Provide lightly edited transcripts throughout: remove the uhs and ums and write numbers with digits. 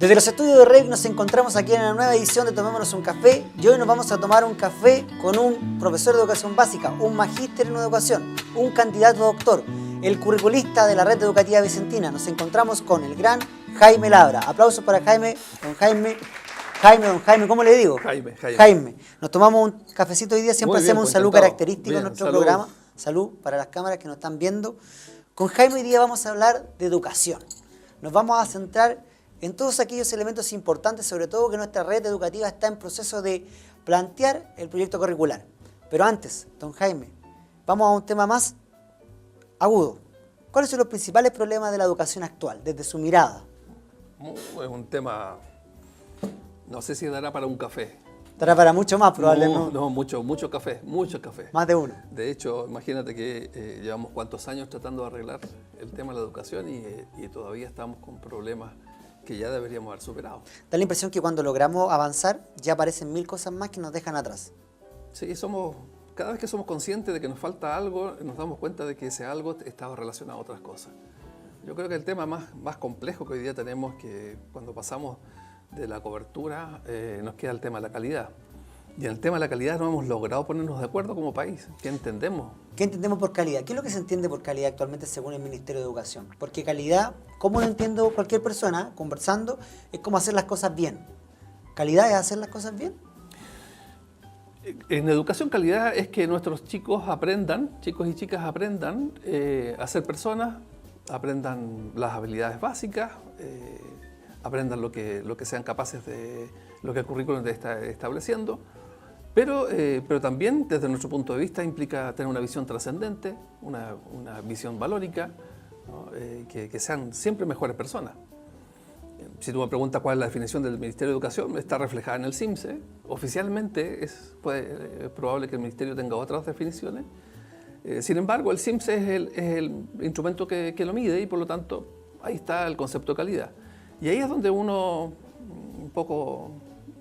Desde los estudios de REC nos encontramos aquí en una nueva edición de Tomémonos un Café y hoy nos vamos a tomar un café con un profesor de educación básica, un magíster en educación, un candidato a doctor, el curriculista de la red educativa vicentina. Nos encontramos con el gran Jaime Labra. Aplausos para Jaime, don Jaime, ¿cómo le digo? Jaime. Nos tomamos un cafecito hoy día, siempre hacemos un salud característico en nuestro programa. Salud para las cámaras que nos están viendo. Con Jaime hoy día vamos a hablar de educación. Nos vamos a centrar en todos aquellos elementos importantes, sobre todo que nuestra red educativa está en proceso de plantear el proyecto curricular. Pero antes, don Jaime, vamos a un tema más agudo. ¿Cuáles son los principales problemas de la educación actual, desde su mirada? Es un tema, no sé si dará para un café. Dará para mucho más, probablemente. No, mucho café. Más de uno. De hecho, imagínate que llevamos cuántos años tratando de arreglar el tema de la educación y todavía estamos con problemas que ya deberíamos haber superado. Da la impresión que cuando logramos avanzar ya aparecen mil cosas más que nos dejan atrás. Sí, cada vez que somos conscientes de que nos falta algo, nos damos cuenta de que ese algo estaba relacionado a otras cosas. Yo creo que el tema más complejo que hoy día tenemos, que cuando pasamos de la cobertura, nos queda el tema de la calidad. Y en el tema de la calidad no hemos logrado ponernos de acuerdo como país. ¿Qué entendemos? ¿Qué entendemos por calidad? ¿Qué es lo que se entiende por calidad actualmente según el Ministerio de Educación? Porque calidad, como lo entiendo cualquier persona conversando, es como hacer las cosas bien. ¿Calidad es hacer las cosas bien? En educación calidad es que nuestros chicos y chicas aprendan a ser personas, aprendan las habilidades básicas, aprendan lo que sean capaces de, lo que el currículum está estableciendo, pero también desde nuestro punto de vista implica tener una visión trascendente, una visión valórica, ¿no? Que sean siempre mejores personas. Si tú me preguntas cuál es la definición del Ministerio de Educación, está reflejada en el CIMSE. Oficialmente es probable que el Ministerio tenga otras definiciones. Sin embargo, el CIMSE es el instrumento que lo mide y por lo tanto ahí está el concepto de calidad. Y ahí es donde uno un poco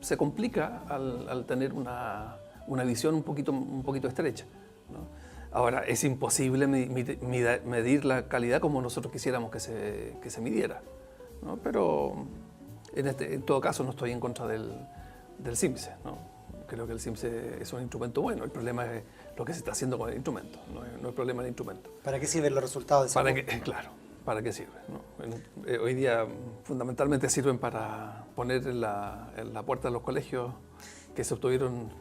se complica al tener una visión un poquito estrecha, ¿no? Ahora, es imposible medir la calidad como nosotros quisiéramos que se midiera, ¿no? Pero en todo caso no estoy en contra del CIMSE, ¿no? Creo que el CIMSE es un instrumento bueno. El problema es lo que se está haciendo con el instrumento, no es el problema del instrumento. ¿Para qué sirven los resultados de ese Claro. ¿Para qué sirve? ¿No? Hoy día fundamentalmente sirven para poner en la puerta de los colegios que se obtuvieron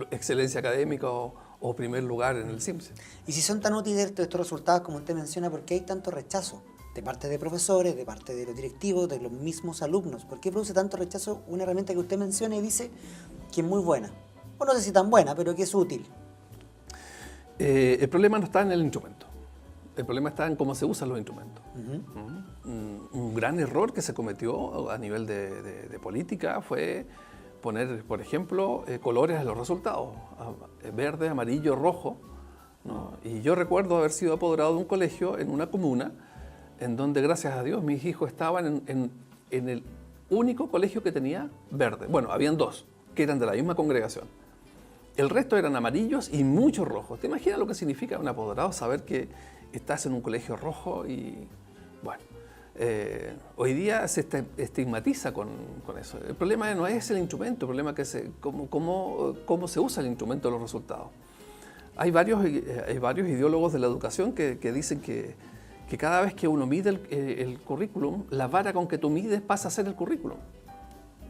excelencia académica o primer lugar en el CIMSE. Y si son tan útiles estos resultados como usted menciona, ¿por qué hay tanto rechazo de parte de profesores, de parte de los directivos, de los mismos alumnos? ¿Por qué produce tanto rechazo una herramienta que usted menciona y dice que es muy buena? O no sé si tan buena, pero que es útil. El problema no está en el instrumento. El problema está en cómo se usan los instrumentos. Un gran error que se cometió a nivel de política fue poner, por ejemplo, colores a los resultados, verde, amarillo, rojo, ¿no? Y yo recuerdo haber sido apoderado de un colegio en una comuna en donde, gracias a Dios, mis hijos estaban en el único colegio que tenía verde. Bueno, habían dos, que eran de la misma congregación. El resto eran amarillos y muchos rojos. ¿Te imaginas lo que significa un apoderado saber que estás en un colegio rojo? Y bueno, hoy día se estigmatiza con eso. El problema no es el instrumento, el problema es cómo se usa el instrumento de los resultados. Hay varios ideólogos de la educación que dicen que cada vez que uno mide el currículum, la vara con que tú mides pasa a ser el currículum.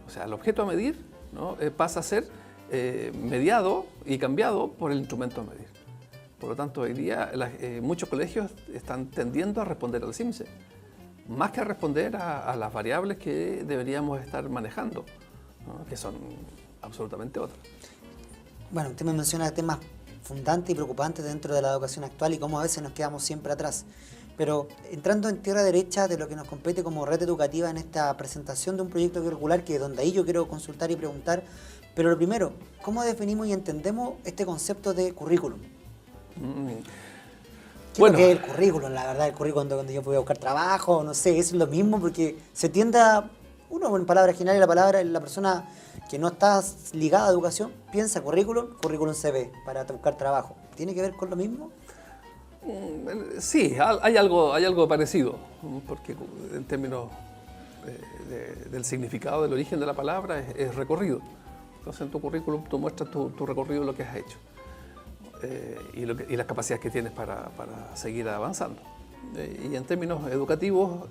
O sea, el objeto a medir, ¿no? Pasa a ser mediado y cambiado por el instrumento a medir. Por lo tanto, hoy día muchos colegios están tendiendo a responder al CIMSE, más que a responder a las variables que deberíamos estar manejando, ¿no? Que son absolutamente otras. Bueno, usted me menciona temas fundantes y preocupantes dentro de la educación actual y cómo a veces nos quedamos siempre atrás. Pero entrando en tierra derecha de lo que nos compete como red educativa en esta presentación de un proyecto curricular, que donde ahí yo quiero consultar y preguntar, pero lo primero, ¿cómo definimos y entendemos este concepto de currículum? ¿Qué es lo que es el currículum? La verdad, el currículum cuando yo voy a buscar trabajo, no sé, es lo mismo porque se tiende a, uno en palabras generales, la persona que no está ligada a educación piensa currículum CV para buscar trabajo. ¿Tiene que ver con lo mismo? Sí, hay algo parecido, porque en términos del significado, del origen de la palabra, es recorrido. Entonces en tu currículum tú muestras tu recorrido, lo que has hecho y las capacidades que tienes para seguir avanzando. Y en términos educativos,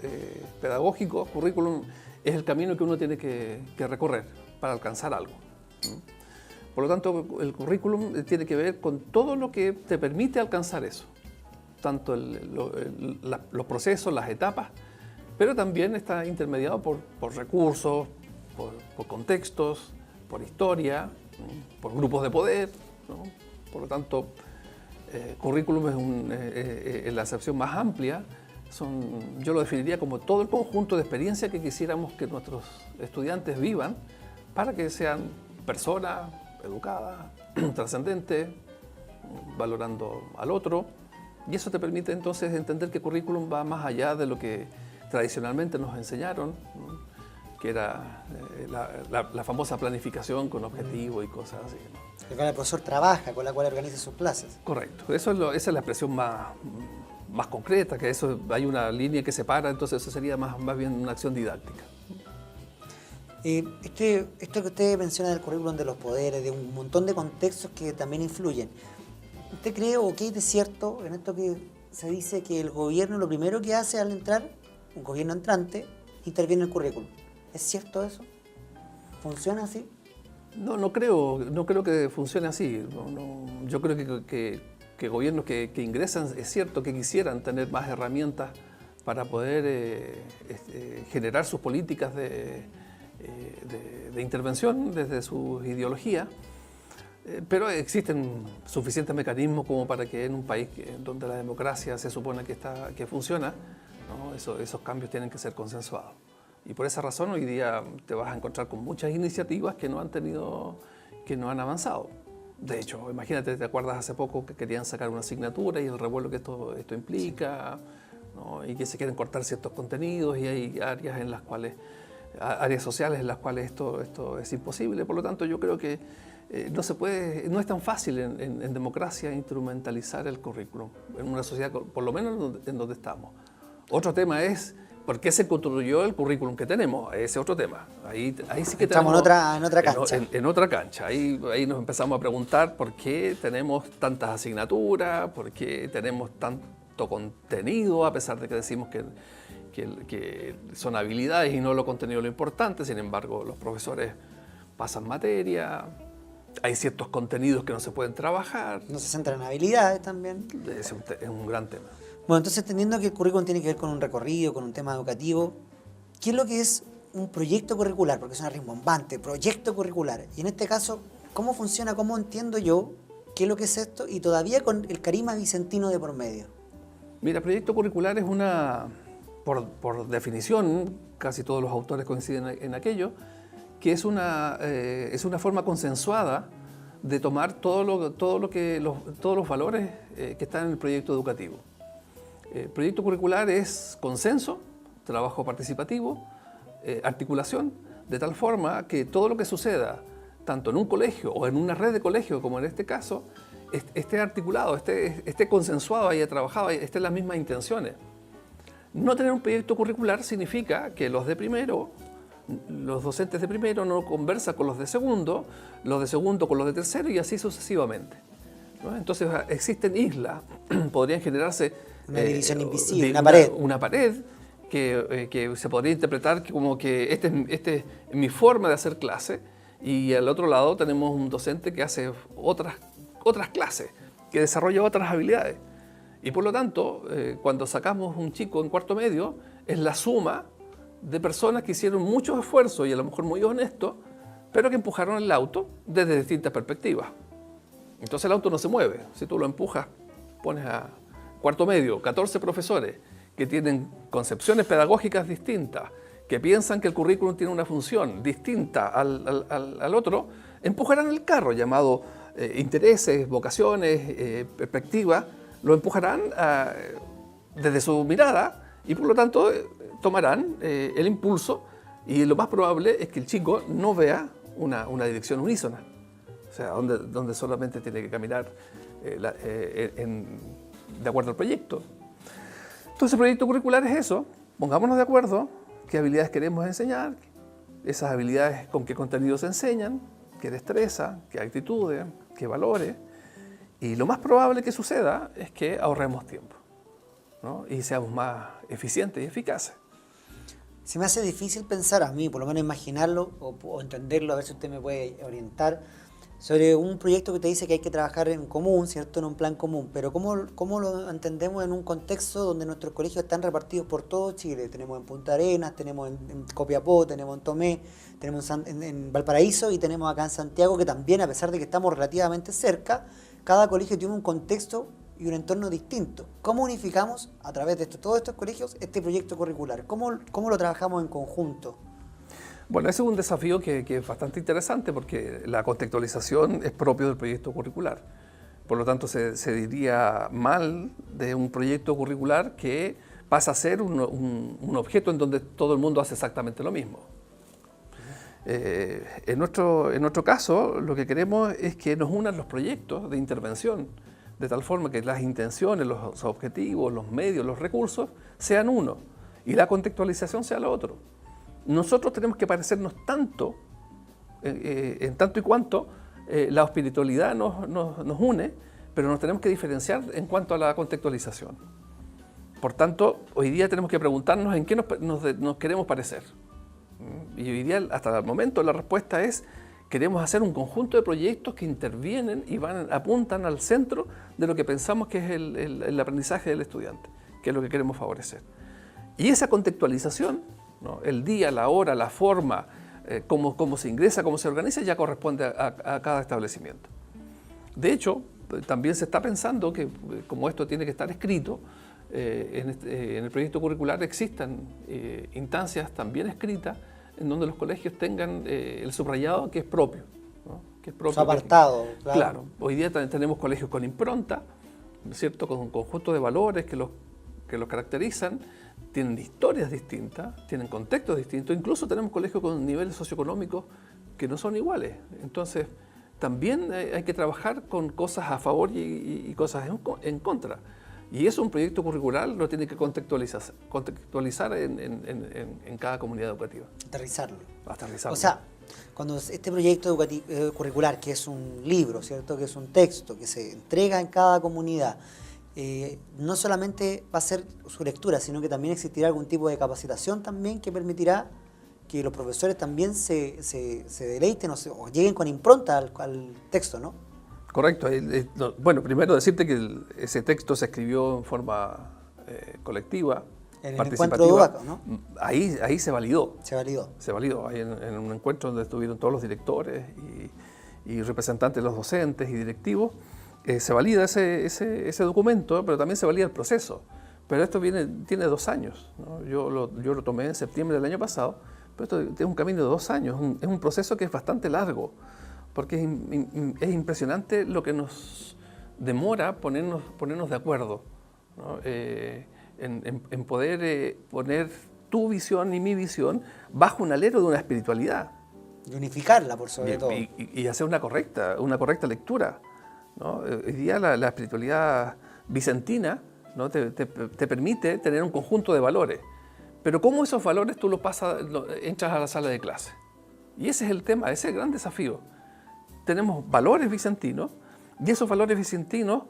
pedagógicos, currículum es el camino que uno tiene que recorrer para alcanzar algo. Por lo tanto, el currículum tiene que ver con todo lo que te permite alcanzar eso, tanto los procesos, las etapas, pero también está intermediado por recursos, por contextos, por historia, por grupos de poder, ¿no? Por lo tanto, currículum es la acepción más amplia. Yo lo definiría como todo el conjunto de experiencias que quisiéramos que nuestros estudiantes vivan para que sean personas educadas, trascendentes, valorando al otro. Y eso te permite entonces entender que currículum va más allá de lo que tradicionalmente nos enseñaron, ¿no? Que era la famosa planificación con objetivos y cosas así, ¿no? Con la el profesor trabaja, con la cual organiza sus clases. Correcto. Esa es la expresión más concreta, que eso hay una línea que separa, entonces eso sería más bien una acción didáctica. Esto que usted menciona del currículum, de los poderes, de un montón de contextos que también influyen, ¿usted cree o qué hay de cierto en esto que se dice que el gobierno lo primero que hace al entrar, un gobierno entrante, interviene en el currículum? ¿Es cierto eso? ¿Funciona así? No creo que funcione así. Yo creo que gobiernos que ingresan, es cierto que quisieran tener más herramientas para poder generar sus políticas de intervención desde su ideología, pero existen suficientes mecanismos como para que en un país donde la democracia se supone que funciona, ¿no? Esos cambios tienen que ser consensuados. Y por esa razón hoy día te vas a encontrar con muchas iniciativas que no han avanzado. De hecho, imagínate, ¿te acuerdas hace poco que querían sacar una asignatura y el revuelo que esto implica, ¿no? Y que se quieren cortar ciertos contenidos y hay áreas sociales en las cuales esto es imposible? Por lo tanto, yo creo que no es tan fácil en democracia instrumentalizar el currículum en una sociedad, por lo menos en donde estamos. Otro tema es ¿por qué se construyó el currículum que tenemos? Ese es otro tema. Ahí sí que estamos en otra cancha. En otra cancha. Ahí nos empezamos a preguntar por qué tenemos tantas asignaturas, por qué tenemos tanto contenido, a pesar de que decimos que son habilidades y no lo contenido lo importante. Sin embargo, los profesores pasan materia, hay ciertos contenidos que no se pueden trabajar. No se centran en habilidades también. Es un gran tema. Bueno, entonces entendiendo que el currículum tiene que ver con un recorrido, con un tema educativo, ¿qué es lo que es un proyecto curricular? Porque suena rimbombante, proyecto curricular. Y en este caso, ¿cómo funciona, cómo entiendo yo qué es lo que es esto? Y todavía con el carisma vicentino de por medio. Mira, proyecto curricular es por definición, casi todos los autores coinciden en aquello, que es una forma consensuada de tomar todos los valores que están en el proyecto educativo. Proyecto curricular es consenso, trabajo participativo, articulación, de tal forma que todo lo que suceda, tanto en un colegio o en una red de colegios, como en este caso, esté articulado, esté consensuado, haya trabajado, esté en las mismas intenciones. No tener un proyecto curricular significa que los docentes de primero no conversan con los de segundo con los de tercero y así sucesivamente, ¿no? Entonces existen islas, podrían generarse una división invisible, una pared que se podría interpretar como que este es mi forma de hacer clase y al otro lado tenemos un docente que hace otras clases, que desarrolla otras habilidades. Y por lo tanto, cuando sacamos un chico en cuarto medio, es la suma de personas que hicieron muchos esfuerzos y a lo mejor muy honestos, pero que empujaron el auto desde distintas perspectivas. Entonces el auto no se mueve. Si tú lo empujas, pones a cuarto medio, 14 profesores que tienen concepciones pedagógicas distintas, que piensan que el currículum tiene una función distinta al otro, empujarán el carro llamado intereses, vocaciones, perspectivas, lo empujarán desde su mirada y por lo tanto tomarán el impulso y lo más probable es que el chico no vea una dirección unísona, o sea, donde solamente tiene que caminar de acuerdo al proyecto. Entonces el proyecto curricular es eso, pongámonos de acuerdo qué habilidades queremos enseñar, esas habilidades con qué contenidos se enseñan, qué destreza, qué actitudes, qué valores. Y lo más probable que suceda es que ahorremos tiempo, ¿no? Y seamos más eficientes y eficaces. Se me hace difícil pensar a mí, por lo menos imaginarlo o entenderlo, a ver si usted me puede orientar, sobre un proyecto que te dice que hay que trabajar en común, ¿cierto? En un plan común, pero ¿cómo lo entendemos en un contexto donde nuestros colegios están repartidos por todo Chile? Tenemos en Punta Arenas, tenemos en Copiapó, tenemos en Tomé, tenemos en Valparaíso y tenemos acá en Santiago, que también, a pesar de que estamos relativamente cerca, cada colegio tiene un contexto y un entorno distinto. ¿Cómo unificamos a través de todos estos colegios este proyecto curricular? ¿Cómo lo trabajamos en conjunto? Bueno, ese es un desafío que es bastante interesante porque la contextualización es propio del proyecto curricular. Por lo tanto, se diría mal de un proyecto curricular que pasa a ser un objeto en donde todo el mundo hace exactamente lo mismo. En nuestro caso, lo que queremos es que nos unan los proyectos de intervención, de tal forma que las intenciones, los objetivos, los medios, los recursos sean uno y la contextualización sea lo otro. Nosotros tenemos que parecernos tanto, en tanto y cuanto la espiritualidad nos une, pero nos tenemos que diferenciar en cuanto a la contextualización. Por tanto, hoy día tenemos que preguntarnos en qué nos queremos parecer. Y hoy día, hasta el momento, la respuesta es: queremos hacer un conjunto de proyectos que intervienen y apuntan al centro de lo que pensamos que es el aprendizaje del estudiante, que es lo que queremos favorecer. Y esa contextualización, ¿no? El día, la hora, la forma, cómo se ingresa, cómo se organiza, ya corresponde a cada establecimiento. De hecho, también se está pensando que, como esto tiene que estar escrito, en el proyecto curricular existan instancias también escritas en donde los colegios tengan el subrayado que es propio, ¿no? Que es propio. Su apartado, claro. Claro, hoy día también tenemos colegios con impronta, ¿cierto? Con un conjunto de valores que los caracterizan, tienen historias distintas, tienen contextos distintos, incluso tenemos colegios con niveles socioeconómicos que no son iguales. Entonces, también hay que trabajar con cosas a favor y cosas en contra. Y eso un proyecto curricular lo tiene que contextualizar en cada comunidad educativa. Aterrizarlo. Aterrizarlo. O sea, cuando este proyecto curricular, que es un libro, ¿cierto? Que es un texto que se entrega en cada comunidad, no solamente va a ser su lectura, sino que también existirá algún tipo de capacitación también que permitirá que los profesores también se deleiten o lleguen con impronta al texto, ¿no? Correcto. Bueno, primero decirte que ese texto se escribió en forma colectiva, en el participativa. encuentro de Ubaco, ¿no? Ahí se validó. Se validó. Se validó. Ahí en un encuentro donde estuvieron todos los directores y representantes de los docentes y directivos. Se valida ese documento, pero también se valida el proceso. Pero esto tiene 2 años, ¿no? Yo lo tomé en septiembre del año pasado, pero esto tiene un camino de 2 años. Es un proceso que es bastante largo, porque es impresionante lo que nos demora ponernos de acuerdo, ¿no? En poder poner tu visión y mi visión bajo un alero de una espiritualidad. Y unificarla, por sobre todo. Y hacer una correcta lectura, ¿no? Hoy día la espiritualidad bizantina, ¿no? te permite tener un conjunto de valores, pero ¿cómo esos valores tú entras a la sala de clase? Y ese es el tema, ese es el gran desafío. Tenemos valores bizantinos, y esos valores bizantinos,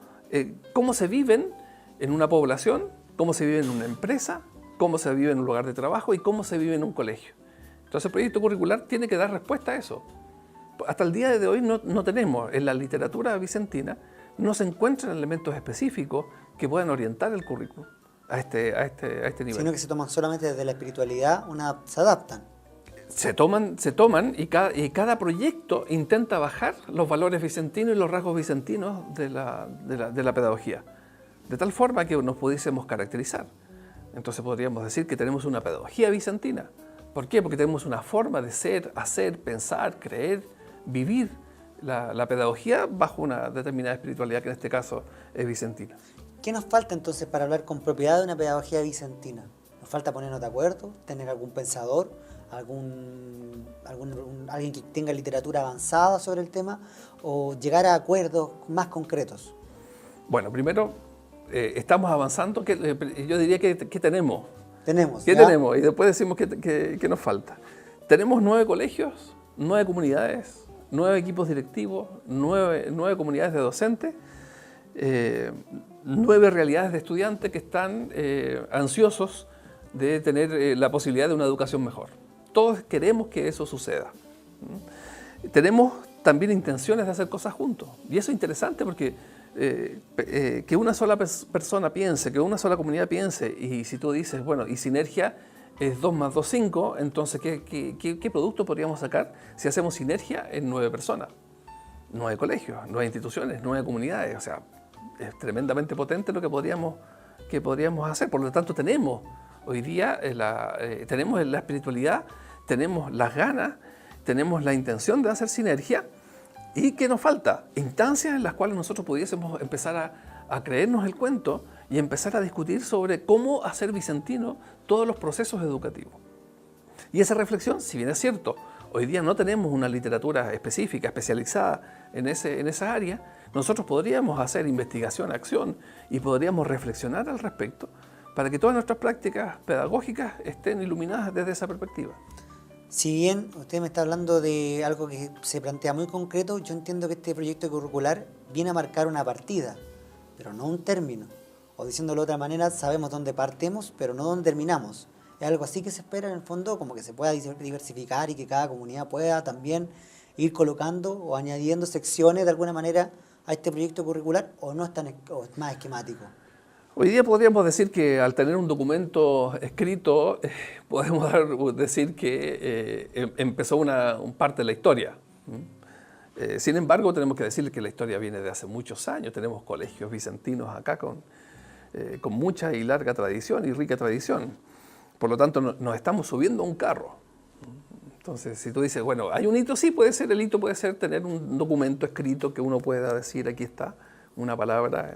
¿cómo se viven en una población? ¿Cómo se vive en una empresa? ¿Cómo se vive en un lugar de trabajo? ¿Y cómo se vive en un colegio? Entonces el proyecto curricular tiene que dar respuesta a eso. Hasta el día de hoy no tenemos, en la literatura bizantina, no se encuentran elementos específicos que puedan orientar el currículum a este nivel. Sino que se toman solamente desde la espiritualidad, se adaptan. Se toman y cada proyecto intenta bajar los valores bizantinos y los rasgos bizantinos de la pedagogía, de tal forma que nos pudiésemos caracterizar. Entonces podríamos decir que tenemos una pedagogía bizantina. ¿Por qué? Porque tenemos una forma de ser, hacer, pensar, creer, vivir la pedagogía bajo una determinada espiritualidad que en este caso es bizantina. ¿Qué nos falta entonces para hablar con propiedad de una pedagogía bizantina? ¿Nos falta ponernos de acuerdo? ¿Tener algún pensador? ¿Alguien que tenga literatura avanzada sobre el tema? ¿O llegar a acuerdos más concretos? Bueno, primero estamos avanzando. Yo diría que tenemos. Tenemos. ¿Qué ¿ya? tenemos? Y después decimos que nos falta. Tenemos 9 colegios, 9 comunidades, 9 equipos directivos, 9 comunidades de docentes, 9 realidades de estudiantes que están ansiosos de tener la posibilidad de una educación mejor. Todos queremos que eso suceda. Tenemos también intenciones de hacer cosas juntos. Y eso es interesante porque que una sola persona piense, que una sola comunidad piense, y si tú dices, bueno, y sinergia es 2 más 2, 5, entonces ¿qué producto podríamos sacar si hacemos sinergia en 9 personas? 9 colegios, 9 instituciones, 9 comunidades. O sea, es tremendamente potente lo que podríamos hacer. Por lo tanto, tenemos hoy día tenemos la espiritualidad, tenemos las ganas, tenemos la intención de hacer sinergia. ¿Y qué nos falta? Instancias en las cuales nosotros pudiésemos empezar a creernos el cuento y empezar a discutir sobre cómo hacer vicentino todos los procesos educativos. Y esa reflexión, si bien es cierto, hoy día no tenemos una literatura específica, especializada en esa área, nosotros podríamos hacer investigación, acción y podríamos reflexionar al respecto para que todas nuestras prácticas pedagógicas estén iluminadas desde esa perspectiva. Si bien usted me está hablando de algo que se plantea muy concreto, yo entiendo que este proyecto curricular viene a marcar una partida, pero no un término. O diciéndolo de otra manera, sabemos dónde partimos, pero no dónde terminamos. Es algo así que se espera en el fondo, como que se pueda diversificar y que cada comunidad pueda también ir colocando o añadiendo secciones de alguna manera a este proyecto curricular, o no o es más esquemático. Hoy día podríamos decir que al tener un documento escrito, podemos decir que empezó una parte de la historia. Sin embargo, tenemos que decir que la historia viene de hace muchos años. Tenemos colegios vicentinos acá con mucha y larga tradición y rica tradición. Por lo tanto, nos estamos subiendo a un carro. Entonces, si tú dices, bueno, hay un hito, sí, puede ser, el hito puede ser tener un documento escrito que uno pueda decir, aquí está, una palabra,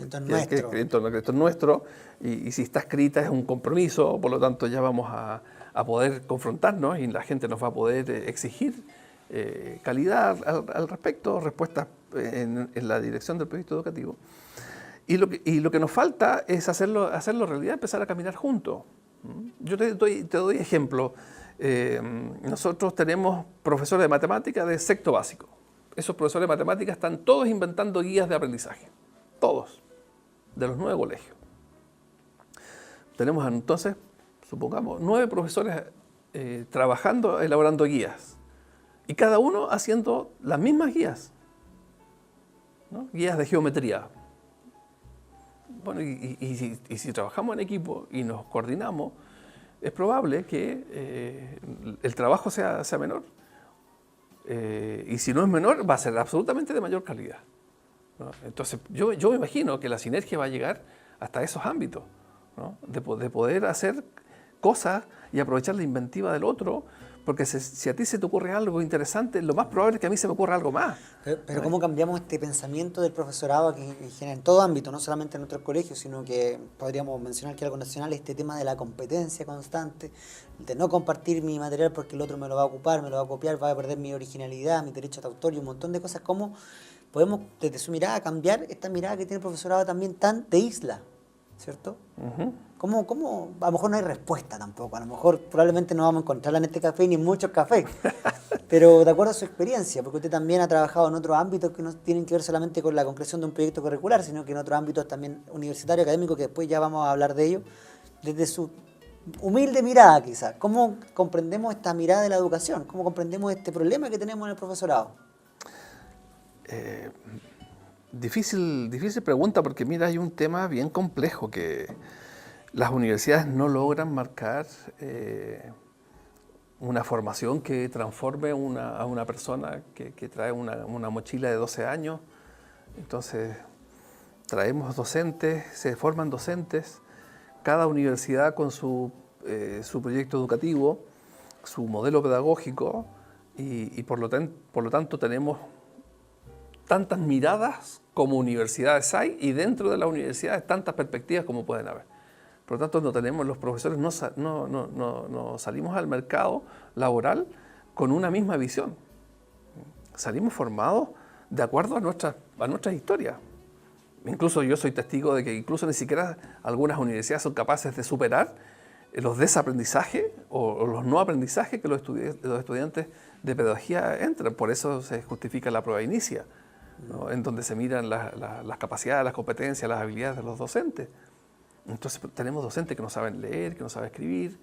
esto es nuestro, y si está escrita es un compromiso, por lo tanto ya vamos a poder confrontarnos y la gente nos va a poder exigir calidad al respecto, respuestas en la dirección del proyecto educativo. Y lo que nos falta es hacerlo realidad, empezar a caminar juntos. Yo te doy ejemplo. Nosotros tenemos profesores de matemáticas de sexto básico. Esos profesores de matemáticas están todos inventando guías de aprendizaje. Todos. De los 9 colegios. Tenemos entonces, supongamos, 9 profesores trabajando, elaborando guías. Y cada uno haciendo las mismas guías. ¿No? Guías de geometría. Bueno, y si trabajamos en equipo y nos coordinamos, es probable que el trabajo sea menor. Y si no es menor, va a ser absolutamente de mayor calidad, ¿no? Entonces, yo me imagino que la sinergia va a llegar hasta esos ámbitos, ¿no? De poder hacer cosas y aprovechar la inventiva del otro, porque si a ti se te ocurre algo interesante, lo más probable es que a mí se me ocurra algo más. Pero ¿cómo cambiamos este pensamiento del profesorado que en todo ámbito, no solamente en nuestros colegios, sino que podríamos mencionar que algo nacional, este tema de la competencia constante, de no compartir mi material porque el otro me lo va a ocupar, me lo va a copiar, va a perder mi originalidad, mi derecho de autor y un montón de cosas? ¿Cómo podemos desde su mirada cambiar esta mirada que tiene el profesorado también tan de isla, ¿cierto? Uh-huh. ¿Cómo? A lo mejor no hay respuesta tampoco, a lo mejor probablemente no vamos a encontrarla en este café ni en muchos cafés, pero de acuerdo a su experiencia, porque usted también ha trabajado en otros ámbitos que no tienen que ver solamente con la concreción de un proyecto curricular, sino que en otros ámbitos también universitario, académico, que después ya vamos a hablar de ello, desde su humilde mirada quizás. ¿Cómo comprendemos esta mirada de la educación? ¿Cómo comprendemos este problema que tenemos en el profesorado? Difícil pregunta, porque mira, hay un tema bien complejo que las universidades no logran marcar una formación que transforme a una persona que trae una mochila de 12 años. Entonces, traemos docentes, se forman docentes, cada universidad con su proyecto educativo, su modelo pedagógico, y por lo tanto tenemos tantas miradas como universidades hay, y dentro de las universidades tantas perspectivas como pueden haber. Por lo tanto, los profesores no salimos al mercado laboral con una misma visión. Salimos formados de acuerdo a nuestras historias. Incluso yo soy testigo de que incluso ni siquiera algunas universidades son capaces de superar los desaprendizajes o los no aprendizajes que los estudiantes de pedagogía entran. Por eso se justifica la prueba inicia, ¿no? En donde se miran las capacidades, las competencias, las habilidades de los docentes. Entonces tenemos docentes que no saben leer, que no saben escribir,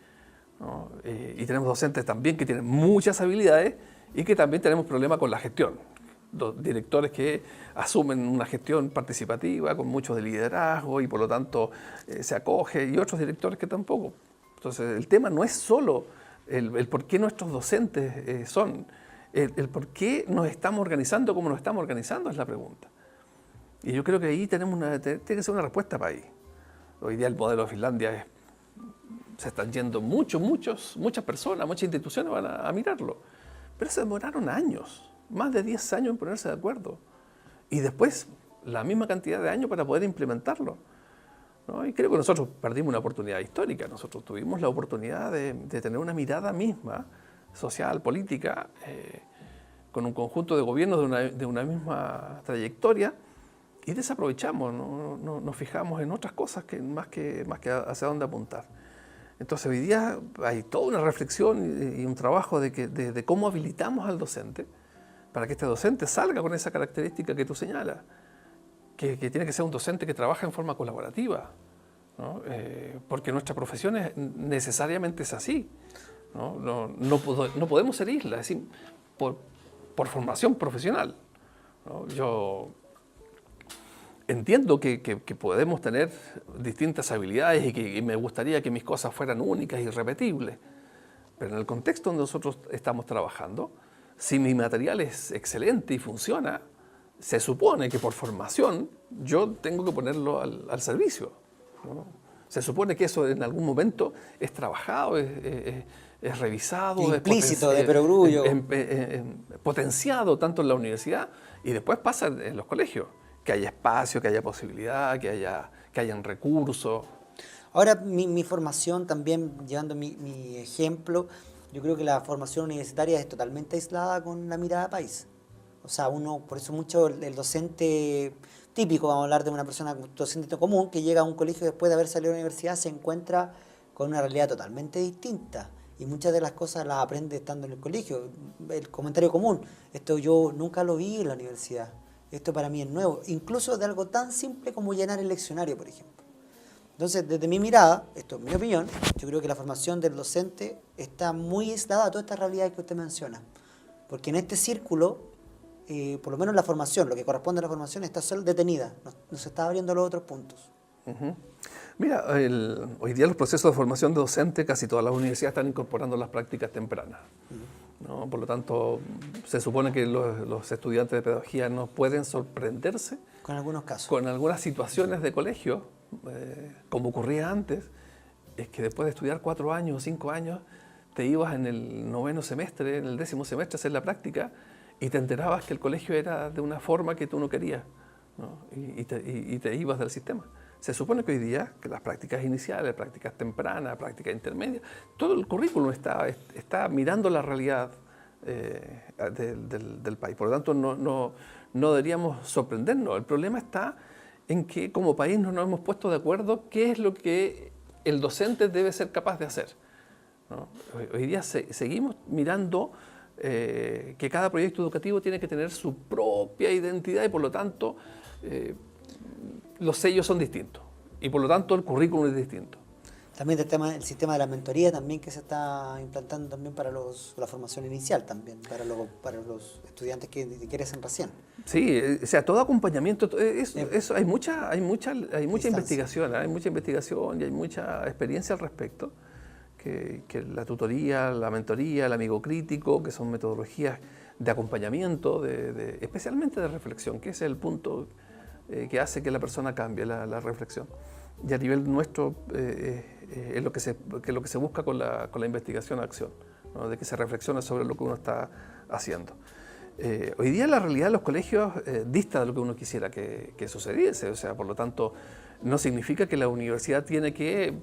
¿no? Y tenemos docentes también que tienen muchas habilidades y que también tenemos problemas con la gestión. Directores que asumen una gestión participativa con mucho de liderazgo y por lo tanto se acoge, y otros directores que tampoco. Entonces el tema no es solo el por qué nuestros docentes son, el por qué nos estamos organizando como nos estamos organizando es la pregunta. Y yo creo que ahí tiene que ser una respuesta para ahí. Hoy día el modelo de Finlandia se están yendo muchas personas, muchas instituciones van a mirarlo. Pero se demoraron años, más de 10 años en ponerse de acuerdo. Y después la misma cantidad de años para poder implementarlo, ¿no? Y creo que nosotros perdimos una oportunidad histórica. Nosotros tuvimos la oportunidad de tener una mirada misma, social, política, con un conjunto de gobiernos de una misma trayectoria, y desaprovechamos, nos fijamos en otras cosas más que hacia dónde apuntar. Entonces hoy día hay toda una reflexión y un trabajo de cómo habilitamos al docente para que este docente salga con esa característica que tú señalas, que tiene que ser un docente que trabaja en forma colaborativa, ¿no? Porque nuestra profesión necesariamente es así, ¿no? No podemos ser islas, es decir, por formación profesional, ¿no? Yo entiendo que podemos tener distintas habilidades y que me gustaría que mis cosas fueran únicas y irrepetibles, pero en el contexto donde nosotros estamos trabajando, si mi material es excelente y funciona, se supone que por formación yo tengo que ponerlo al servicio, ¿no? Se supone que eso en algún momento es trabajado, es revisado, implícito, de perogrullo, potenciado tanto en la universidad y después pasa en los colegios. Que haya espacio, que haya posibilidad, que hayan recursos. Ahora, mi formación también, llevando mi ejemplo, yo creo que la formación universitaria es totalmente aislada con la mirada país. O sea, por eso mucho el docente típico, vamos a hablar de una persona docente común, que llega a un colegio después de haber salido de la universidad, se encuentra con una realidad totalmente distinta. Y muchas de las cosas las aprende estando en el colegio. El comentario común, esto yo nunca lo vi en la universidad. Esto para mí es nuevo, incluso de algo tan simple como llenar el leccionario, por ejemplo. Entonces, desde mi mirada, esto es mi opinión, yo creo que la formación del docente está muy aislada a todas estas realidades que usted menciona. Porque en este círculo, por lo menos la formación, lo que corresponde a la formación, está solo detenida, no se está abriendo los otros puntos. Uh-huh. Mira, hoy día los procesos de formación de docente, casi todas las universidades están incorporando las prácticas tempranas. ¿No? Por lo tanto, se supone que los estudiantes de pedagogía no pueden sorprenderse con algunos casos, con algunas situaciones de colegio, como ocurría antes, es que después de estudiar 4 años o 5 años, te ibas en el 9º semestre, en el 10º semestre a hacer la práctica y te enterabas que el colegio era de una forma que tú no querías, ¿no? Y te ibas del sistema. Se supone que hoy día que las prácticas iniciales, prácticas tempranas, prácticas intermedias, todo el currículum está mirando la realidad del país. Por lo tanto, no deberíamos sorprendernos. El problema está en que como país no nos hemos puesto de acuerdo qué es lo que el docente debe ser capaz de hacer, ¿no? Hoy día seguimos mirando que cada proyecto educativo tiene que tener su propia identidad y por lo tanto los sellos son distintos y por lo tanto el currículum es distinto. También el sistema de la mentoría también que se está implantando también para la formación inicial también, para los estudiantes que ingresan recién. Sí, o sea, todo acompañamiento, eso hay mucha investigación, hay mucha investigación y hay mucha experiencia al respecto, que la tutoría, la mentoría, el amigo crítico, que son metodologías de acompañamiento, especialmente de reflexión, que ese es el punto que hace que la persona cambie la reflexión. Y a nivel nuestro es lo que se busca con la investigación-acción, ¿no? De que se reflexione sobre lo que uno está haciendo. Hoy día la realidad de los colegios dista de lo que uno quisiera que sucediese, o sea, por lo tanto no significa que la universidad tiene que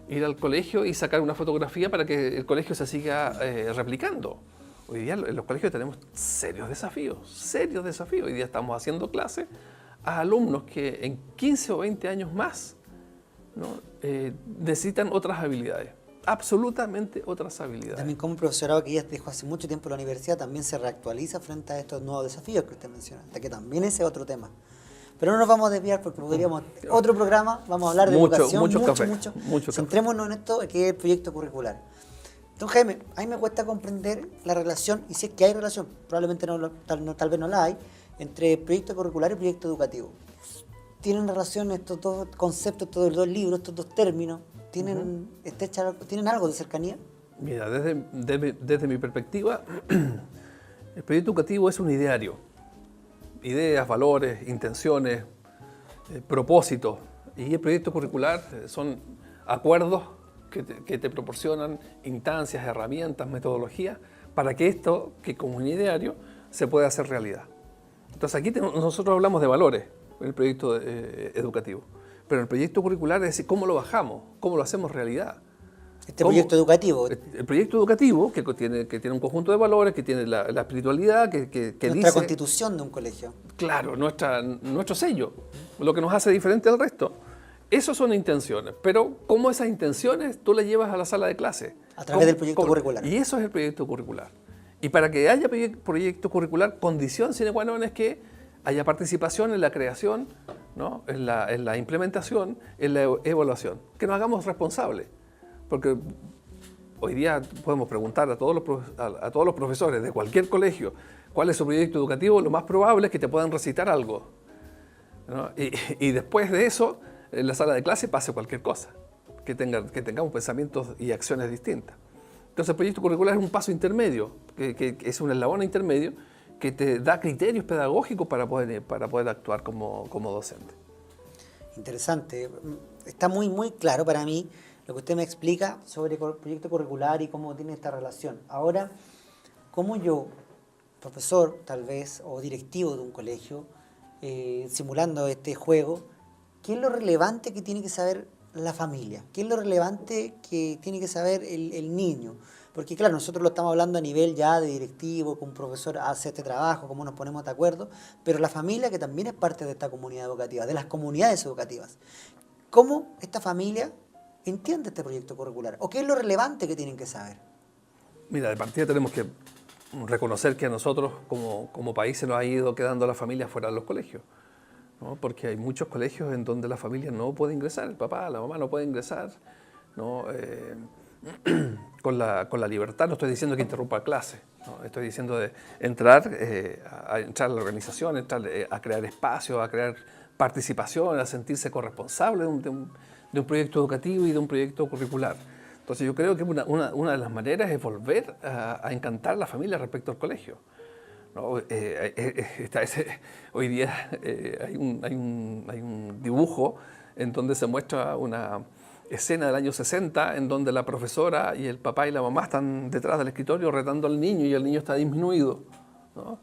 ir al colegio y sacar una fotografía para que el colegio se siga replicando. Hoy día en los colegios tenemos serios desafíos. Hoy día estamos haciendo clases a alumnos que en 15 o 20 años más, ¿no? Necesitan otras habilidades. absolutamente otras habilidades. También como un profesorado que ya dejó hace mucho tiempo en la universidad, también se reactualiza frente a estos nuevos desafíos que usted menciona, hasta que también ese es otro tema. Pero no nos vamos a desviar porque podríamos, otro programa, vamos a hablar de educación, mucho. Centrémonos en esto, que es el proyecto curricular. Entonces, Jaime, a mí me cuesta comprender la relación, y si es que hay relación, probablemente tal vez no la hay, entre proyecto curricular y proyecto educativo. ¿Tienen relación estos dos conceptos, estos dos libros, estos dos términos? ¿Tienen algo de cercanía? Mira, desde mi perspectiva, el proyecto educativo es un ideario. Ideas, valores, intenciones, propósitos. Y el proyecto curricular son acuerdos que te proporcionan instancias, herramientas, metodologías para que esto, que como un ideario, se pueda hacer realidad. Entonces aquí nosotros hablamos de valores en el proyecto educativo, pero el proyecto curricular es decir, cómo lo bajamos, cómo lo hacemos realidad. Proyecto educativo. El proyecto educativo, que tiene un conjunto de valores, que tiene la espiritualidad, que nuestra dice... constitución de un colegio. Claro, nuestro sello, lo que nos hace diferente al resto. Esas son intenciones, pero ¿cómo esas intenciones tú las llevas a la sala de clase? A través del proyecto curricular. Y eso es el proyecto curricular. Y para que haya proyecto curricular, condición sine qua non es que haya participación en la creación, ¿no? en la implementación, en la evaluación, que nos hagamos responsables. Porque hoy día podemos preguntar a todos los profesores de cualquier colegio cuál es su proyecto educativo, lo más probable es que te puedan recitar algo, ¿no? Y después de eso, en la sala de clase pase cualquier cosa, que tengamos pensamientos y acciones distintas. Entonces el proyecto curricular es un paso intermedio, que es un eslabón intermedio que te da criterios pedagógicos para poder actuar como docente. Interesante. Está muy claro para mí lo que usted me explica sobre el proyecto curricular y cómo tiene esta relación. Ahora, ¿cómo yo, profesor tal vez, o directivo de un colegio, simulando este juego, qué es lo relevante que tiene que saber la familia? ¿Qué es lo relevante que tiene que saber el niño? Porque claro, nosotros lo estamos hablando a nivel ya de directivo, que un profesor hace este trabajo, cómo nos ponemos de acuerdo, pero la familia que también es parte de esta comunidad educativa, de las comunidades educativas. ¿Cómo esta familia entiende este proyecto curricular? ¿O qué es lo relevante que tienen que saber? Mira, de partida tenemos que reconocer que a nosotros como país se nos ha ido quedando la familia fuera de los colegios, ¿no? Porque hay muchos colegios en donde la familia no puede ingresar, el papá, la mamá no puede ingresar, ¿no? Con la libertad. No estoy diciendo que interrumpa clase, ¿no? Estoy diciendo de entrar a la organización, entrar a crear espacios, a crear participación, a sentirse corresponsable de un proyecto educativo y de un proyecto curricular. Entonces yo creo que una de las maneras es volver a encantar a la familia respecto al colegio, ¿no? Hoy día hay un dibujo en donde se muestra una escena del año 60 en donde la profesora y el papá y la mamá están detrás del escritorio retando al niño y el niño está disminuido, ¿no?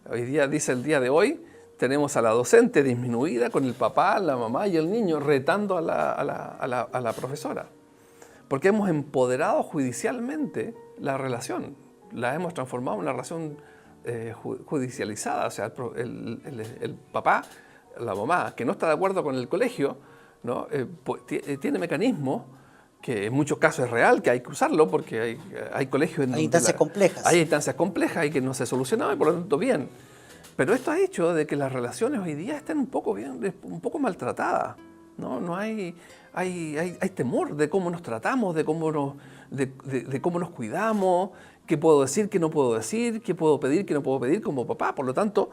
Hoy día, dice el día de hoy, tenemos a la docente disminuida con el papá, la mamá y el niño retando a la profesora. Porque hemos empoderado judicialmente la relación, la hemos transformado en una relación judicializada. O sea, el papá, la mamá, que no está de acuerdo con el colegio, ¿no? Tiene mecanismos que en muchos casos es real, que hay que usarlo, porque hay colegios en donde... Hay instancias complejas. Hay instancias complejas y que no se solucionan y por lo tanto bien. Pero esto ha hecho de que las relaciones hoy día estén un poco maltratadas, ¿no? No hay temor de cómo nos tratamos, de cómo nos cuidamos, qué puedo decir, qué no puedo decir, qué puedo pedir, qué no puedo pedir como papá. Por lo tanto...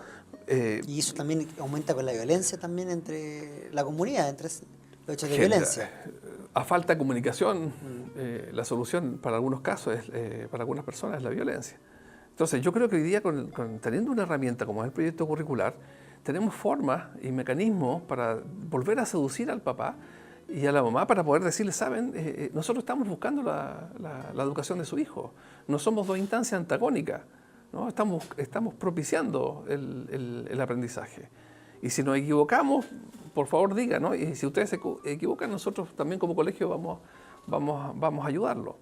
y eso también aumenta con la violencia también entre la comunidad, entre los hechos de violencia. A falta de comunicación, la solución para algunos casos, para algunas personas, es la violencia. Entonces, yo creo que hoy día, teniendo una herramienta como es el proyecto curricular, tenemos formas y mecanismos para volver a seducir al papá y a la mamá para poder decirle, saben, nosotros estamos buscando la educación de su hijo. No somos dos instancias antagónicas, ¿no? Estamos propiciando el aprendizaje. Y si nos equivocamos, por favor digan, ¿no? Y si ustedes se equivocan, nosotros también como colegio vamos a ayudarlo.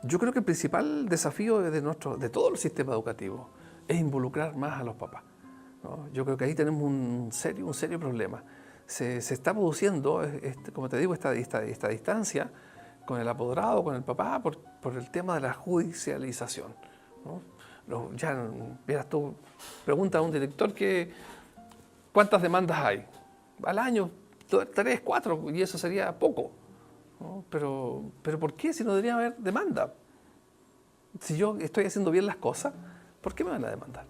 Yo creo que el principal desafío de todo el sistema educativo es involucrar más a los papás, ¿no? Yo creo que ahí tenemos un serio problema. Se está produciendo, como te digo, esta distancia con el apoderado, con el papá, por el tema de la judicialización, ¿no? Ya, miras tú, pregunta a un director cuántas demandas hay. Al año, 3, 4, y eso sería poco, ¿no? Pero ¿por qué si no debería haber demanda? Si yo estoy haciendo bien las cosas, ¿por qué me van a demandar?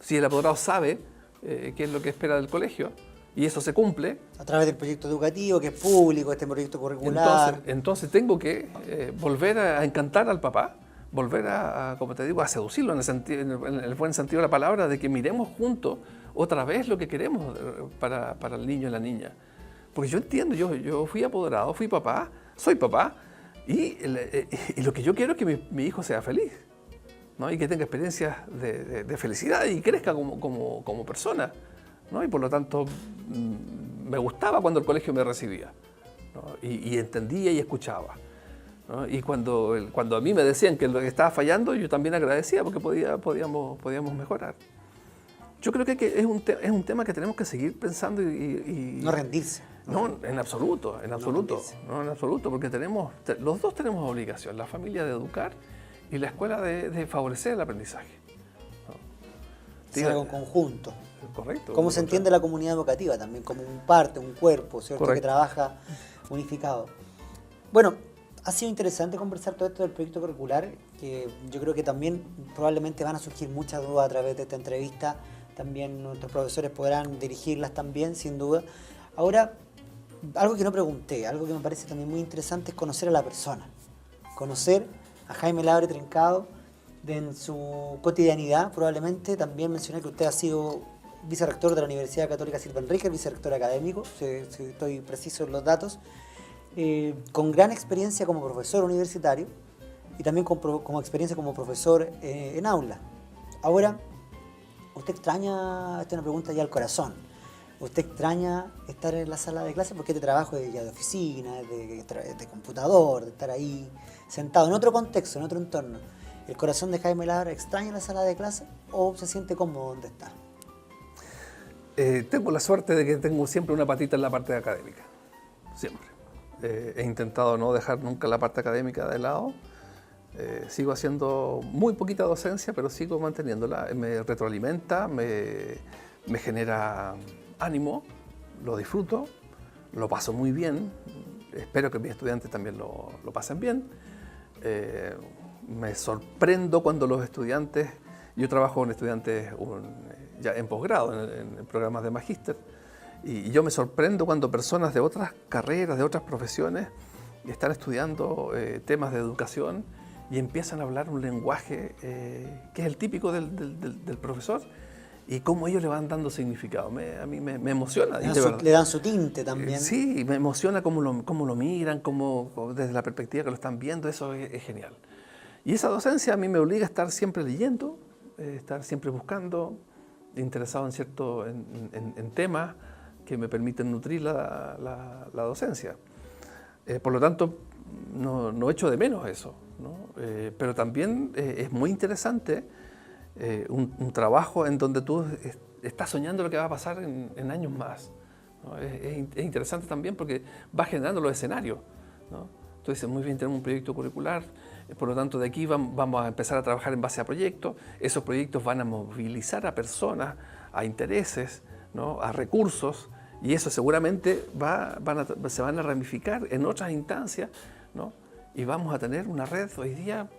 Si el apoderado sabe qué es lo que espera del colegio y eso se cumple. A través del proyecto educativo, que es público, este proyecto curricular. Entonces tengo que volver a encantar al papá, volver como te digo, a seducirlo en el buen sentido de la palabra, de que miremos juntos otra vez lo que queremos para el niño y la niña. Porque yo entiendo, yo fui apoderado, fui papá, soy papá, y lo que yo quiero es que mi hijo sea feliz, ¿no? Y que tenga experiencias de felicidad y crezca como persona, ¿no? Y por lo tanto me gustaba cuando el colegio me recibía, ¿no? Y entendía y escuchaba, ¿no? Y cuando a mí me decían que lo que estaba fallando, yo también agradecía porque podíamos mejorar. Yo creo que es un tema que tenemos que seguir pensando y no rendirse. No, en absoluto, en absoluto, porque los dos tenemos obligación, la familia de educar y la escuela de favorecer el aprendizaje, ¿no? Es algo conjunto. Correcto. Cómo se entiende la comunidad educativa también, como un cuerpo, ¿cierto? Correcto. Que trabaja unificado. Bueno, ha sido interesante conversar todo esto del proyecto curricular, que yo creo que también probablemente van a surgir muchas dudas a través de esta entrevista. También nuestros profesores podrán dirigirlas también, sin duda. Ahora, algo que no pregunté, algo que me parece también muy interesante es conocer a la persona. Conocer a Jaime Labre Trencado en su cotidianidad, probablemente. También mencioné que usted ha sido vicerrector de la Universidad Católica Silva Enríquez, vicerrector académico, si estoy preciso en los datos, con gran experiencia como profesor universitario y también como experiencia como profesor en aula. Ahora, ¿usted extraña, esta es una pregunta ya al corazón, usted extraña estar en la sala de clase? Porque este trabajo es ya de oficina, de computador, de estar ahí sentado en otro contexto, en otro entorno. ¿El corazón de Jaime Labre extraña la sala de clase o se siente cómodo donde está? Tengo la suerte de que tengo siempre una patita en la parte académica, siempre. He intentado no dejar nunca la parte académica de lado. Sigo haciendo muy poquita docencia, pero sigo manteniéndola. Me retroalimenta, me genera ánimo, lo disfruto, lo paso muy bien. Espero que mis estudiantes también lo pasen bien. Me sorprendo cuando los estudiantes, yo trabajo con estudiantes ya en posgrado, en programas de magíster, y yo me sorprendo cuando personas de otras carreras, de otras profesiones, están estudiando temas de educación y empiezan a hablar un lenguaje que es el típico del profesor, y cómo ellos le van dando significado. A mí me emociona. Le dan su tinte también. Sí, me emociona cómo lo miran, desde la perspectiva que lo están viendo, eso es genial. Y esa docencia a mí me obliga a estar siempre leyendo, estar siempre buscando, interesado en temas que me permiten nutrir la docencia. Por lo tanto, no echo de menos eso, ¿no? Pero también es muy interesante un trabajo en donde tú estás soñando lo que va a pasar en años más, ¿no? Es interesante también porque va generando los escenarios, ¿no? Tú dices, muy bien, tenemos un proyecto curricular, por lo tanto de aquí vamos a empezar a trabajar en base a proyectos. Esos proyectos van a movilizar a personas, a intereses, ¿no? A recursos, y eso seguramente se van a ramificar en otras instancias, ¿no? Y vamos a tener una red hoy día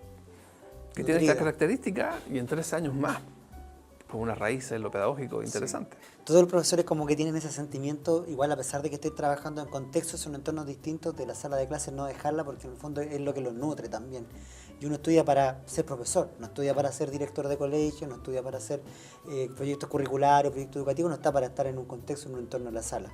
que tiene esta característica y en 3 años más, con una raíz en lo pedagógico interesante. Sí. Todos los profesores como que tienen ese sentimiento, igual a pesar de que estén trabajando en contextos, en entornos distintos de la sala de clases, no dejarla, porque en el fondo es lo que los nutre también. Y uno estudia para ser profesor, no estudia para ser director de colegio, no estudia para hacer proyectos curriculares, proyectos educativos, no está para estar en un contexto, en un entorno de la sala.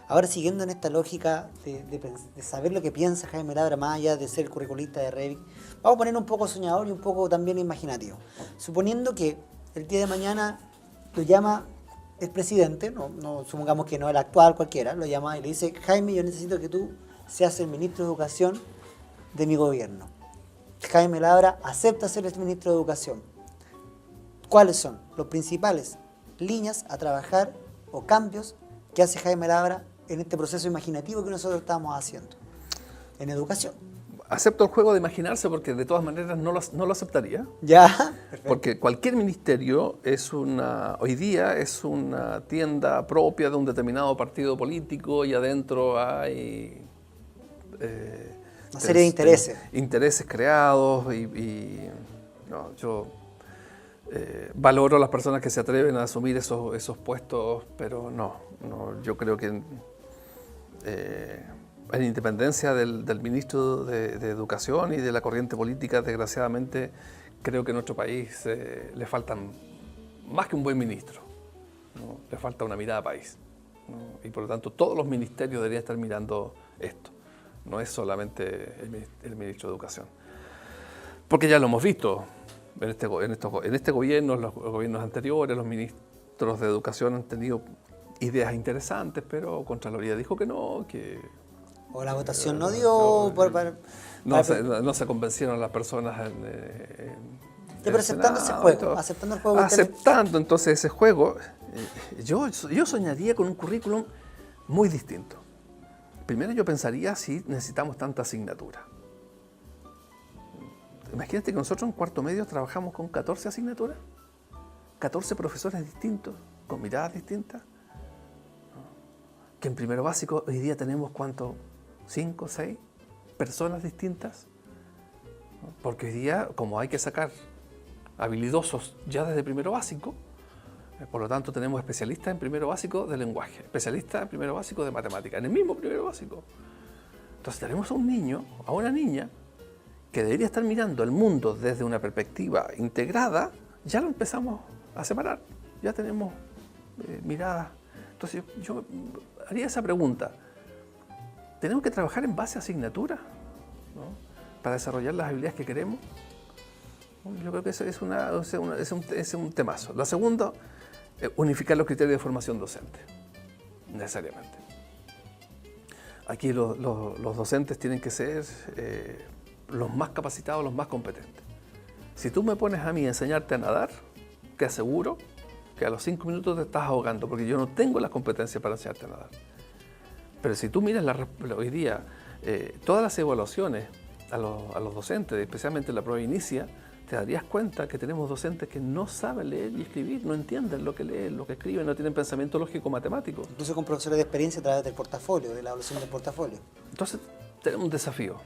Ahora, siguiendo en esta lógica de saber lo que piensa Jaime Labre, más allá de ser el curriculista de Revit, vamos a poner un poco soñador y un poco también imaginativo. Suponiendo que el día de mañana lo llama el presidente, no supongamos que no el actual, cualquiera, lo llama y le dice: Jaime, yo necesito que tú seas el ministro de Educación de mi gobierno. Jaime Labre acepta ser el ministro de Educación. ¿Cuáles son las principales líneas a trabajar o cambios que hace Jaime Labre en este proceso imaginativo que nosotros estamos haciendo en educación? acepto el juego de imaginarse porque de todas maneras no lo aceptaría. Ya. Perfecto. Porque cualquier ministerio hoy día es una tienda propia de un determinado partido político y adentro hay una serie de intereses. Intereses creados no, yo valoro a las personas que se atreven a asumir esos puestos, pero no, yo creo que en independencia del ministro de Educación y de la corriente política, desgraciadamente, creo que a nuestro país le faltan más que un buen ministro, ¿no? Le falta una mirada país, ¿no? Y por lo tanto todos los ministerios deberían estar mirando esto, no es solamente el ministro de Educación. Porque ya lo hemos visto en este gobierno, los gobiernos anteriores, los ministros de Educación han tenido ideas interesantes, pero Contraloría dijo que no, que... O la votación no dio... No se convencieron las personas pero aceptando ese juego, aceptando el juego. Aceptando entonces ese juego, yo soñaría con un currículum muy distinto. Primero yo pensaría si necesitamos tanta asignatura. Imagínate que nosotros en cuarto medio trabajamos con 14 asignaturas, 14 profesores distintos, con miradas distintas. Que en primero básico hoy día tenemos ¿cuánto? 5, 6 personas distintas. Porque hoy día, como hay que sacar habilidosos ya desde primero básico, por lo tanto tenemos especialistas en primero básico de lenguaje, especialistas en primero básico de matemática, en el mismo primero básico. Entonces tenemos a un niño, a una niña, que debería estar mirando el mundo desde una perspectiva integrada, ya lo empezamos a separar, ya tenemos miradas. Entonces yo haría esa pregunta, ¿tenemos que trabajar en base a asignatura, ¿no? Para desarrollar las habilidades que queremos? Yo creo que eso es un temazo. Lo segundo, unificar los criterios de formación docente, necesariamente. Aquí los docentes tienen que ser los más capacitados, los más competentes. Si tú me pones a mí a enseñarte a nadar, te aseguro que a los 5 minutos te estás ahogando, porque yo no tengo las competencias para enseñarte a nadar. Pero si tú miras hoy día todas las evaluaciones a los docentes, especialmente la prueba inicia, te darías cuenta que tenemos docentes que no saben leer y escribir, no entienden lo que leen, lo que escriben, no tienen pensamiento lógico matemático. Incluso con profesores de experiencia a través del portafolio, de la evaluación del portafolio. Entonces, tenemos un desafío.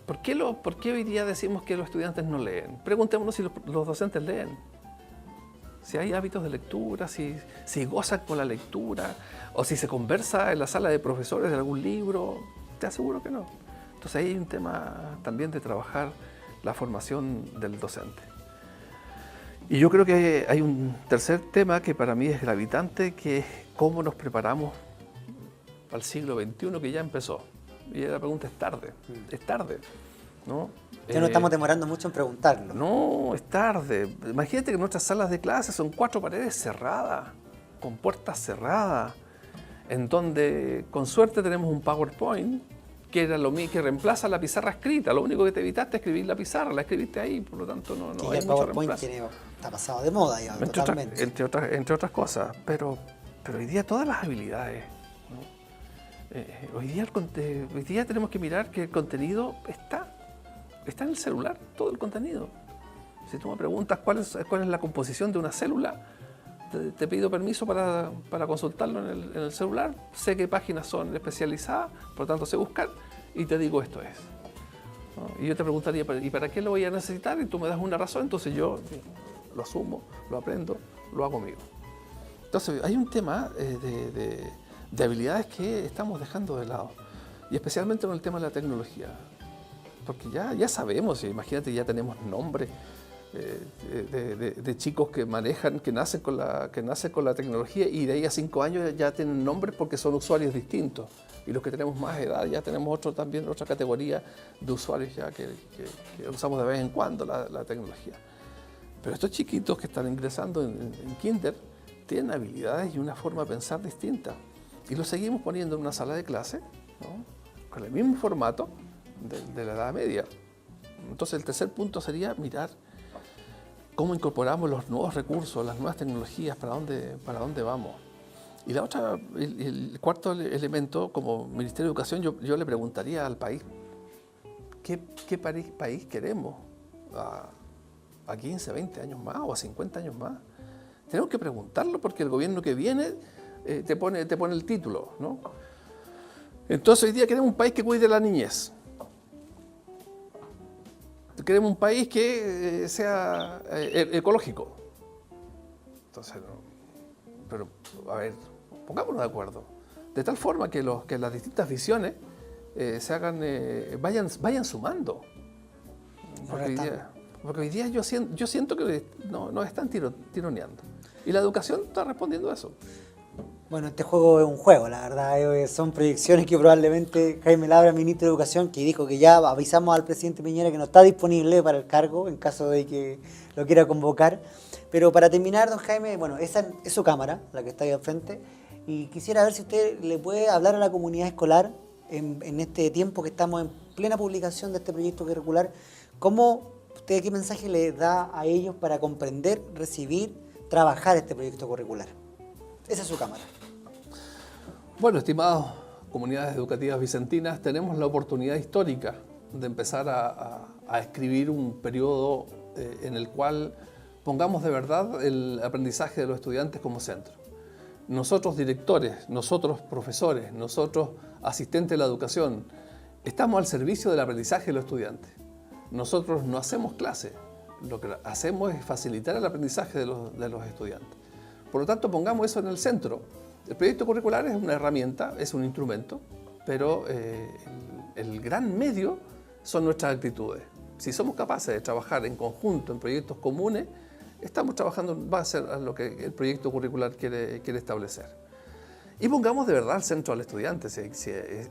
¿Por qué hoy día decimos que los estudiantes no leen? Preguntémonos si los docentes leen. Si hay hábitos de lectura, si gozan con la lectura, o si se conversa en la sala de profesores de algún libro, te aseguro que no. Entonces ahí hay un tema también de trabajar la formación del docente. Y yo creo que hay un tercer tema que para mí es gravitante, que es cómo nos preparamos para el siglo XXI que ya empezó. Y la pregunta es tarde, ¿no? Ya no estamos demorando mucho en preguntarlo. No, es tarde. Imagínate que nuestras salas de clases son 4 paredes cerradas, con puertas cerradas, en donde con suerte tenemos un PowerPoint que era lo mismo, que reemplaza la pizarra escrita. Lo único que te evitaste es escribir la pizarra, la escribiste ahí, por lo tanto no y hay el mucho PowerPoint está pasado de moda ya, totalmente. Entre otras cosas, pero hoy día todas las habilidades, ¿no? Hoy día tenemos que mirar que el contenido está en el celular, todo el contenido. Si tú me preguntas cuál es la composición de una célula, te pido permiso para consultarlo en el celular, sé qué páginas son especializadas, por lo tanto sé buscar y te digo esto es, ¿no? Y yo te preguntaría, ¿y para qué lo voy a necesitar? Y tú me das una razón, entonces yo lo asumo, lo aprendo, lo hago mío. Entonces hay un tema de habilidades que estamos dejando de lado, y especialmente con el tema de la tecnología, porque ya sabemos, imagínate, ya tenemos nombres de chicos que manejan, que nacen con la tecnología, y de ahí a 5 años ya tienen nombres porque son usuarios distintos, y los que tenemos más edad ya tenemos otra categoría de usuarios ya que usamos de vez en cuando la tecnología. Pero estos chiquitos que están ingresando en kinder tienen habilidades y una forma de pensar distinta, y los seguimos poniendo en una sala de clase, ¿no? Con el mismo formato de la edad media. Entonces el tercer punto sería mirar cómo incorporamos los nuevos recursos, las nuevas tecnologías, para dónde vamos. Y la otra, el cuarto elemento, como Ministerio de Educación, yo le preguntaría al país, ¿qué país queremos a 15, 20 años más o a 50 años más? Tenemos que preguntarlo porque el gobierno que viene te pone el título, ¿no? Entonces hoy día queremos un país que cuide la niñez. Queremos un país que sea ecológico. Entonces, pero a ver, pongámonos de acuerdo. De tal forma que las distintas visiones se hagan, vayan sumando. Porque hoy día yo siento que nos están tironeando. Y la educación está respondiendo a eso. Bueno, este juego es un juego, la verdad. Son proyecciones que probablemente Jaime Labra, ministro de Educación, que dijo que ya avisamos al presidente Piñera que no está disponible para el cargo en caso de que lo quiera convocar. Pero para terminar, don Jaime, bueno, esa es su cámara, la que está ahí al frente. Y quisiera ver si usted le puede hablar a la comunidad escolar en este tiempo que estamos en plena publicación de este proyecto curricular. ¿Qué mensaje le da a ellos para comprender, recibir, trabajar este proyecto curricular? Esa es su cámara. Bueno, estimados comunidades educativas vicentinas, tenemos la oportunidad histórica de empezar a escribir un periodo en el cual pongamos de verdad el aprendizaje de los estudiantes como centro. Nosotros directores, nosotros profesores, nosotros asistentes de la educación, estamos al servicio del aprendizaje de los estudiantes. Nosotros no hacemos clase, lo que hacemos es facilitar el aprendizaje de los estudiantes. Por lo tanto, pongamos eso en el centro. El proyecto curricular es una herramienta, es un instrumento, pero el gran medio son nuestras actitudes. Si somos capaces de trabajar en conjunto, en proyectos comunes, estamos trabajando en base a lo que el proyecto curricular quiere establecer. Y pongamos de verdad al centro al estudiante.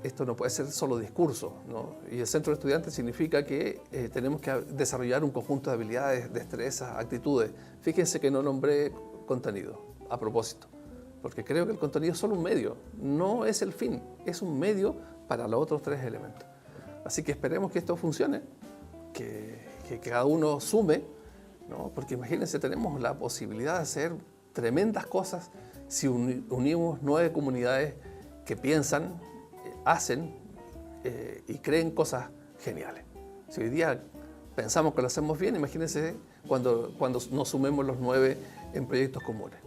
Esto no puede ser solo discurso, ¿no? Y el centro del estudiante significa que tenemos que desarrollar un conjunto de habilidades, destrezas, actitudes. Fíjense que no nombré contenido a propósito, porque creo que el contenido es solo un medio, no es el fin, es un medio para los otros tres elementos. Así que esperemos que esto funcione, que cada uno sume, ¿no? Porque imagínense, tenemos la posibilidad de hacer tremendas cosas si unimos 9 comunidades que piensan, hacen y creen cosas geniales. Si hoy día pensamos que lo hacemos bien, imagínense cuando nos sumemos los 9 en proyectos comunes.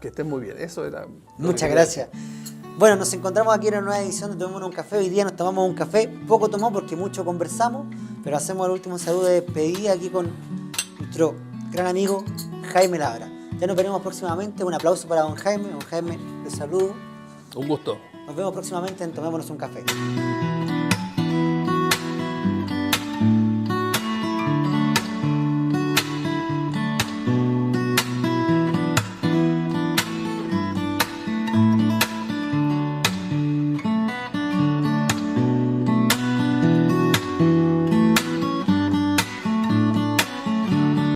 Que estén muy bien, eso era... Muchas gracias. Bueno, nos encontramos aquí en una nueva edición de Tomémonos un Café. Hoy día nos tomamos un café, poco tomó porque mucho conversamos, pero hacemos el último saludo de despedida aquí con nuestro gran amigo Jaime Labra. Ya nos veremos próximamente. Un aplauso para don Jaime. Don Jaime, les saludo. Un gusto. Nos vemos próximamente en Tomémonos un Café.